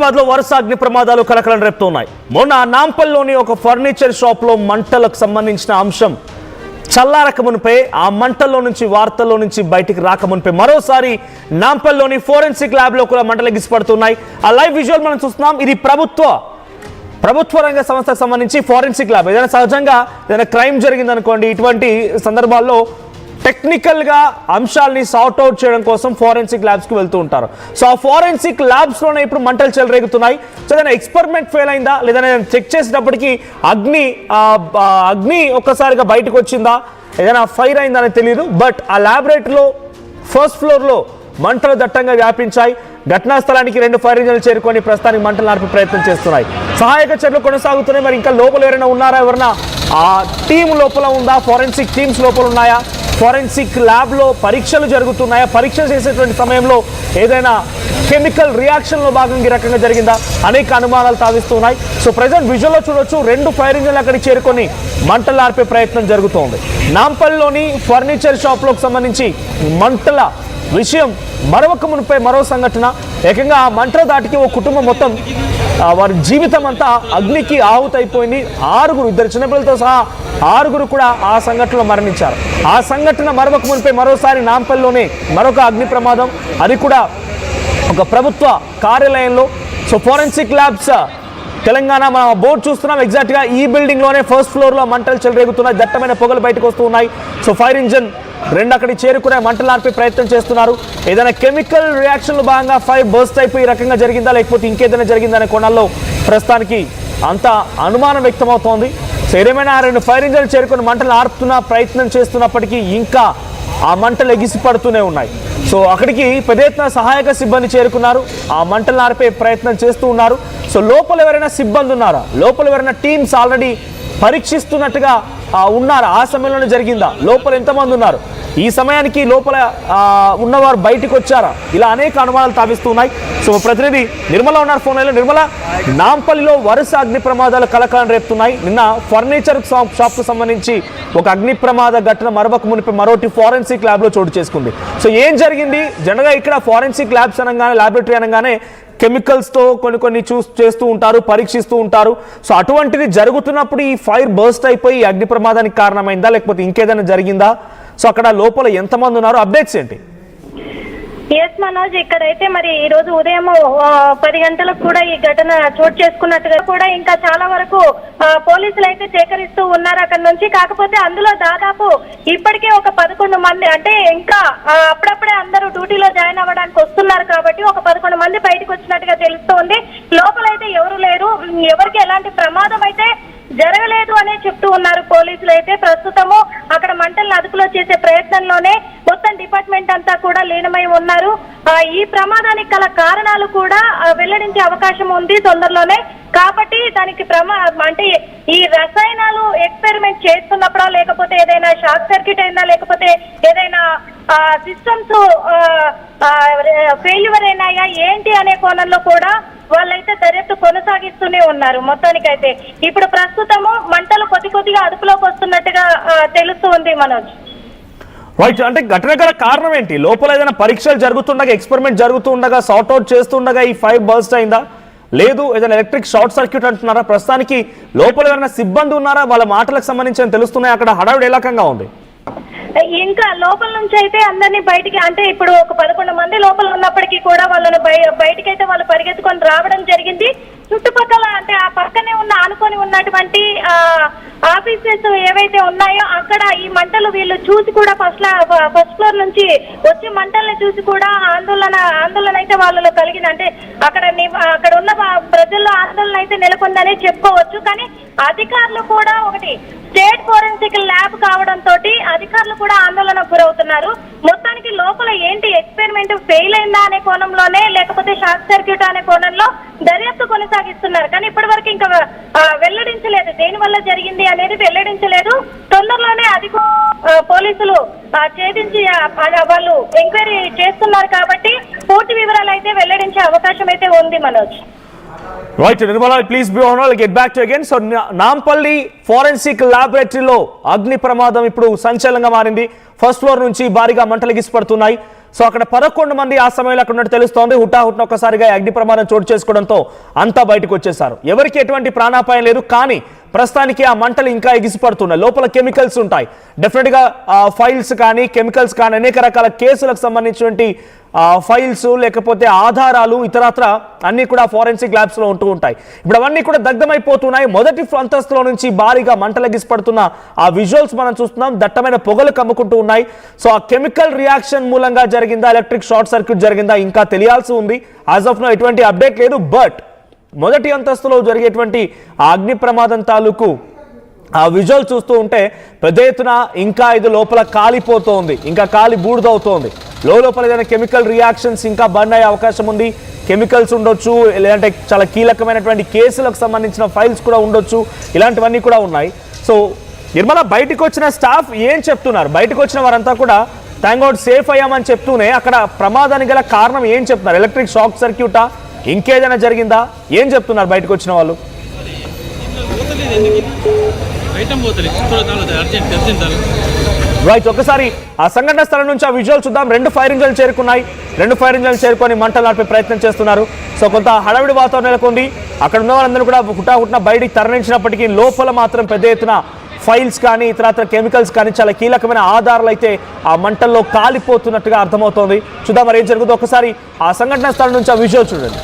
హైదరాబాద్ లో వరుస అగ్ని ప్రమాదాలు కలకలం రేపుతున్నాయి. మొన్న నాంపల్లిలోని ఒక ఫర్నిచర్ షాప్ లో మంటలకు సంబంధించిన అంశం చల్లారకమునిపై ఆ మంటల్లో నుంచి వార్తల్లో నుంచి బయటికి రాకమునిపై మరోసారి నాంపల్లిలోని ఫోరెన్సిక్ ల్యాబ్ లో కూడా మంటలు ఎగిసిపడుతున్నాయి. ఆ లైవ్ విజువల్ మనం చూస్తున్నాం. ఇది ప్రభుత్వ రంగ సంస్థకు సంబంధించి ఫోరెన్సిక్ ల్యాబ్. ఏదైనా సహజంగా ఏదైనా క్రైమ్ జరిగిందనుకోండి, ఇటువంటి సందర్భాల్లో టెక్నికల్ గా అంశాలని సార్ట్ అవుట్ చేయడం కోసం ఫోరెన్సిక్ ల్యాబ్స్ కి వెళ్తూ ఉంటారు. సో ఆ ఫోరెన్సిక్ ల్యాబ్స్ లోనే ఇప్పుడు మంటలు చెలరేగుతున్నాయి. సో ఏదైనా ఎక్స్పెరిమెంట్ ఫెయిల్ అయిందా లేదా చెక్ చేసేటప్పటికి అగ్ని ఒక్కసారిగా బయటకు వచ్చిందా, ఏదైనా ఫైర్ అయిందా అని తెలియదు. బట్ ఆ ల్యాబొరేటరీలో ఫస్ట్ ఫ్లోర్ లో మంటలు దట్టంగా వ్యాపించాయి. ఘటనా స్థలానికి 2 ఫైర్ ఇంజన్లు చేరుకొని ప్రస్తుతానికి మంటలు ఆర్పే ప్రయత్నం చేస్తున్నాయి. సహాయక చర్యలు కొనసాగుతున్నాయి. మరి ఇంకా లోపల ఎవరైనా ఉన్నారా, ఎవరైనా ఆ టీం లోపల ఉందా, ఫోరెన్సిక్ టీమ్స్ లోపల ఉన్నాయా, ఫోరెన్సిక్ ల్యాబ్ లో పరీక్షలు జరుగుతున్నాయా, పరీక్షలు చేసేటువంటి సమయంలో ఏదైనా కెమికల్ రియాక్షన్ లో భాగంగా ఈ రకంగా జరిగిందా, అనేక అనుమానాలు తావిస్తున్నాయి. సో ప్రజెంట్ విజువల్ లో చూడొచ్చు, 2 ఫైర్ ఇంజన్లు అక్కడికి చేరుకొని మంటలు ఆర్పే ప్రయత్నం జరుగుతోంది. నాంపల్లిలోని ఫర్నిచర్ షాప్ లోకి సంబంధించి మంటల విషయం మరొక మునిపై మరో సంఘటన. ఏకంగా ఆ మంటల దాటికి ఓ కుటుంబం మొత్తం వారి జీవితం అంతా అగ్నికి ఆహుతైపోయింది. 6 ఇద్దరు చిన్నపిల్లలతో సహా 6 కూడా ఆ సంఘటనలో మరణించారు. ఆ సంఘటన మరొక మునిపై మరోసారి నాంపల్లిలోనే మరొక అగ్ని ప్రమాదం, అది కూడా ఒక ప్రభుత్వ కార్యాలయంలో. సో ఫోరెన్సిక్ ల్యాబ్స్ తెలంగాణ మనం బోర్డు చూస్తున్నాం. ఎగ్జాక్ట్ గా ఈ బిల్డింగ్ లోనే ఫస్ట్ ఫ్లోర్ లో మంటలు చెలరేగుతున్నాయి. దట్టమైన పొగలు బయటకు వస్తూ ఉన్నాయి. సో ఫైర్ ఇంజన్ 2 అక్కడికి చేరుకునే మంటలు ఆర్పే ప్రయత్నం చేస్తున్నారు. ఏదైనా కెమికల్ రియాక్షన్ లో భాగంగా ఫైర్ బర్స్ట్ అయిపోయి ఈ రకంగా జరిగిందా లేకపోతే ఇంకేదైనా జరిగిందనే కోణాల్లో ప్రస్తుతానికి అంత అనుమానం వ్యక్తమవుతోంది. సో ఏదేమైనా 2 ఫైర్ ఇంజన్లు చేరుకుని మంటలు ఆర్పుతున్న ప్రయత్నం చేస్తున్నప్పటికీ ఇంకా ఆ మంటలు ఎగిసి పడుతూనే ఉన్నాయి. సో అక్కడికి పెద్ద ఎత్తున సహాయక సిబ్బంది చేరుకున్నారు. ఆ మంటలు ఆర్పే ప్రయత్నం చేస్తూ ఉన్నారు. సో లోపల ఎవరైనా సిబ్బంది ఉన్నారా, లోపల ఎవరైనా టీమ్స్ ఆల్రెడీ పరీక్షిస్తున్నట్టుగా ఉన్నారా, ఆ సమయంలోనే జరిగిందా, లోపల ఎంతమంది ఉన్నారు, ఈ సమయానికి లోపల ఉన్నవారు బయటకు వచ్చారా, ఇలా అనేక అనుమానాలు తావిస్తున్నాయి. సో ప్రతినిధి నిర్మల ఉన్నారు ఫోన్ లైన్లో. నిర్మల, నాంపల్లిలో వరుస అగ్ని ప్రమాదాలు కలకలం రేపుతున్నాయి. నిన్న ఫర్నిచర్ షాప్ కు సంబంధించి ఒక అగ్ని ప్రమాద ఘటన మరొక మునిపై మరోటి ఫోరెన్సిక్ ల్యాబ్ లో చోటు చేసుకుంది. సో ఏం జరిగింది? జనరల్గా ఇక్కడ ఫోరెన్సిక్ ల్యాబ్స్ అనగానే, ల్యాబొరేటరీ అనగానే కెమికల్స్తో కొన్ని చేస్తూ ఉంటారు, పరీక్షిస్తూ ఉంటారు. సో అటువంటిది జరుగుతున్నప్పుడు ఈ ఫైర్ బర్స్ట్ అయిపోయి అగ్ని ప్రమాదానికి కారణమైందా లేకపోతే ఇంకేదైనా జరిగిందా? సో అక్కడ లోపల ఎంతమంది ఉన్నారు, అప్డేట్స్ ఏంటి? ఎస్ మనోజ్, ఇక్కడైతే మరి ఈ రోజు ఉదయం 10 గంటలకు కూడా ఈ ఘటన చోటు చేసుకున్నట్టుగా కూడా ఇంకా చాలా వరకు పోలీసులు అయితే సేకరిస్తూ ఉన్నారు అక్కడ నుంచి. కాకపోతే అందులో దాదాపు ఇప్పటికే ఒక 11 మంది, అంటే ఇంకా అప్పుడప్పుడే అందరూ డ్యూటీలో జాయిన్ అవ్వడానికి వస్తున్నారు కాబట్టి ఒక 11 మంది బయటకు వచ్చినట్టుగా తెలుస్తోంది. లోపలైతే ఎవరు లేరు, ఎవరికి ఎలాంటి ప్రమాదం అయితే జరగలేదు అనే చెప్తూ ఉన్నారు పోలీసులు. అయితే ప్రస్తుతము అక్కడ మంటలను అదుపులో చేసే ప్రయత్నంలోనే మొత్తం డిపార్ట్మెంట్ అంతా కూడా లీనమై ఉన్నారు. ఈ ప్రమాదానికి గల కారణాలు కూడా వెల్లడించే అవకాశం ఉంది తొందరలోనే. కాబట్టి దానికి అంటే ఈ రసాయనాలు ఎక్స్పెరిమెంట్ చేస్తున్నప్పుడా లేకపోతే ఏదైనా షార్ట్ సర్క్యూట్ అయిందా లేకపోతే ఏదైనా సిస్టమ్స్ ఫెయిల్యూర్ అయినాయా ఏంటి అనే కోణంలో కూడా వాళ్ళైతే దర్యాప్తు కొనసాగిస్తూనే ఉన్నారు. మొత్తానికైతే ఇప్పుడు ప్రస్తుతము మంటలు కొద్దిగా అదుపులోకి వస్తున్నట్టుగా తెలుస్తూ ఉంది మనోజ్. రైట్, అంటే ఘటన గల కారణం ఏంటి? లోపల ఏదైనా పరీక్షలు జరుగుతుండగా, ఎక్స్పెరిమెంట్ జరుగుతుండగా, సార్ట్అవుట్ చేస్తుండగా ఈ ఫైర్ బర్స్ట్ అయిందా, లేదు ఏదైనా ఎలక్ట్రిక్ షార్ట్ సర్క్యూట్ అంటున్నారా? ప్రస్తుతానికి లోపల ఏదైనా సిబ్బంది ఉన్నారా, వాళ్ళ మాటలకు సంబంధించి తెలుస్తున్నాయి? అక్కడ హడావిడి ఏ రకంగా ఉంది? ఇంకా లోపల నుంచి అయితే అందరినీ బయటికి, అంటే ఇప్పుడు ఒక 11 మంది లోపల ఉన్నప్పటికీ కూడా వాళ్ళని బయటికైతే వాళ్ళు పరిగెత్తుకొని రావడం జరిగింది. చుట్టుపక్కల అంటే ఆ పక్కనే ఆనుకొని ఉన్నటువంటి ఆఫీసెస్ ఏవైతే ఉన్నాయో అక్కడ ఈ మంటలు వీళ్ళు చూసి కూడా ఫస్ట్ ఫ్లోర్ నుంచి వచ్చి మంటల్ని చూసి కూడా ఆందోళన అయితే వాళ్ళలో కలిగింది. అంటే అక్కడ ఉన్న ప్రజల్లో ఆందోళన అయితే నెలకొందనే చెప్పుకోవచ్చు. కానీ అధికారులు కూడా ఒకటి స్టేట్ ఫోరెన్సిక్ ల్యాబ్ కావడంతో అధికారులు కూడా ఆందోళనకు గురవుతున్నారు. మొత్తానికి లోపల ఏంటి ఎక్స్పెరిమెంట్ ఫెయిల్ అయిందా అనే కోణంలోనే లేకపోతే షార్ట్ సర్క్యూట్ అనే కోణంలో దర్యాప్తు కొనసాగిస్తున్నారు. కానీ ఇప్పటి వరకు ఇంకా వెల్లడించలేదు, దేని వల్ల జరిగింది అనేది వెల్లడించలేదు. తొందరలోనే పోలీసులు ఛేదించి వాళ్ళు ఎంక్వైరీ చేస్తున్నారు కాబట్టి పూర్తి వివరాలు అయితే వెల్లడించే అవకాశం అయితే ఉంది Manoj. Right Nirmala, please be on, get back to again. So Nampally forensic ల్యాబొరేటరీలో అగ్ని ప్రమాదం ఇప్పుడు సంచలనంగా మారింది. ఫస్ట్ ఫ్లోర్ నుంచి భారీగా మంటలు ఎగిసిపడుతున్నాయి. సో అక్కడ 11 మంది ఆ సమయంలో అక్కడ ఉన్నట్టు తెలుస్తోంది. హుటాహుటిన ఒక్కసారిగా అగ్ని ప్రమాదం చోటు చేసుకోవడంతో అంతా బయటకు వచ్చేశారు. ఎవరికి ఎటువంటి ప్రాణాపాయం లేదు, కానీ ప్రస్తుతానికి ఆ మంటలు ఇంకా ఎగిసిపడుతున్నాయి. లోపల కెమికల్స్ ఉంటాయి. డెఫినెట్గా ఫైల్స్ కానీ కెమికల్స్ కానీ అనేక రకాల కేసులకు సంబంధించినటువంటి ఫైల్స్ లేకపోతే ఆధారాలు ఇతరత్ర అన్నీ కూడా ఫోరెన్సిక్ ల్యాబ్స్లో ఉంటూ ఉంటాయి. ఇప్పుడు అవన్నీ కూడా దగ్ధమైపోతున్నాయి. మొదటి అంతస్తులో నుంచి భారీగా మంటలు ఎగిసిపడుతున్న ఆ విజువల్స్ మనం చూస్తున్నాం. దట్టమైన పొగలు కమ్ముకుంటూ ఉన్నాయి. సో ఆ కెమికల్ రియాక్షన్ మూలంగా జరిగిందా, ఎలక్ట్రిక్ షార్ట్ సర్క్యూట్ జరిగిందా ఇంకా తెలియాల్సి ఉంది. యాజ్ ఆఫ్ నో ఎటువంటి అప్డేట్ లేదు. బట్ మొదటి అంతస్తులో జరిగేటువంటి ఆ అగ్ని ప్రమాదం తాలూకు ఆ విజువల్ చూస్తూ ఉంటే పెద్ద ఎత్తున ఇంకా ఇది లోపల కాలిపోతోంది, ఇంకా కాలి బూడిదవుతోంది. లోపల ఏదైనా కెమికల్ రియాక్షన్స్ ఇంకా బర్న్ అయ్యే అవకాశం ఉంది. కెమికల్స్ ఉండొచ్చు, లేదంటే చాలా కీలకమైనటువంటి కేసులకు సంబంధించిన ఫైల్స్ కూడా ఉండొచ్చు. ఇలాంటివన్నీ కూడా ఉన్నాయి. సో నిర్మల, బయటకు వచ్చిన స్టాఫ్ ఏం చెప్తున్నారు? బయటకు వచ్చిన వారంతా కూడా థ్యాంక్ గాడ్ సేఫ్ అయ్యామని చెప్తూనే అక్కడ ప్రమాదానికి గల కారణం ఏం చెప్తున్నారు? ఎలక్ట్రిక్ షాక్ సర్క్యూటా, ఇంకేదైనా జరిగిందా, ఏం చెప్తున్నారు బయటకు వచ్చిన వాళ్ళు? రైట్, ఒకసారి ఆ సంఘటన స్థలం నుంచి ఆ విజువల్ చూద్దాం. 2 ఫైర్ ఇంజన్లు చేరుకున్నాయి. 2 ఫైర్ ఇంజన్లు చేరుకొని మంటలు నడిపే ప్రయత్నం చేస్తున్నారు. సో కొంత హడావిడి వాతావరణం నెలకొంది. అక్కడ ఉన్న వాళ్ళందరూ కూడా హుటాహుటిన బయటికి తరలించినప్పటికీ లోపల మాత్రం పెద్ద ఎత్తున ఫైల్స్ కానీ ఇతరత్ర కెమికల్స్ కానీ చాలా కీలకమైన ఆధారాలు అయితే ఆ మంటల్లో కాలిపోతున్నట్టుగా అర్థమవుతోంది. చూద్దాం మరి ఏం జరుగుతుందో. ఒకసారి ఆ సంఘటన స్థలం నుంచి ఆ విజువల్ చూడండి.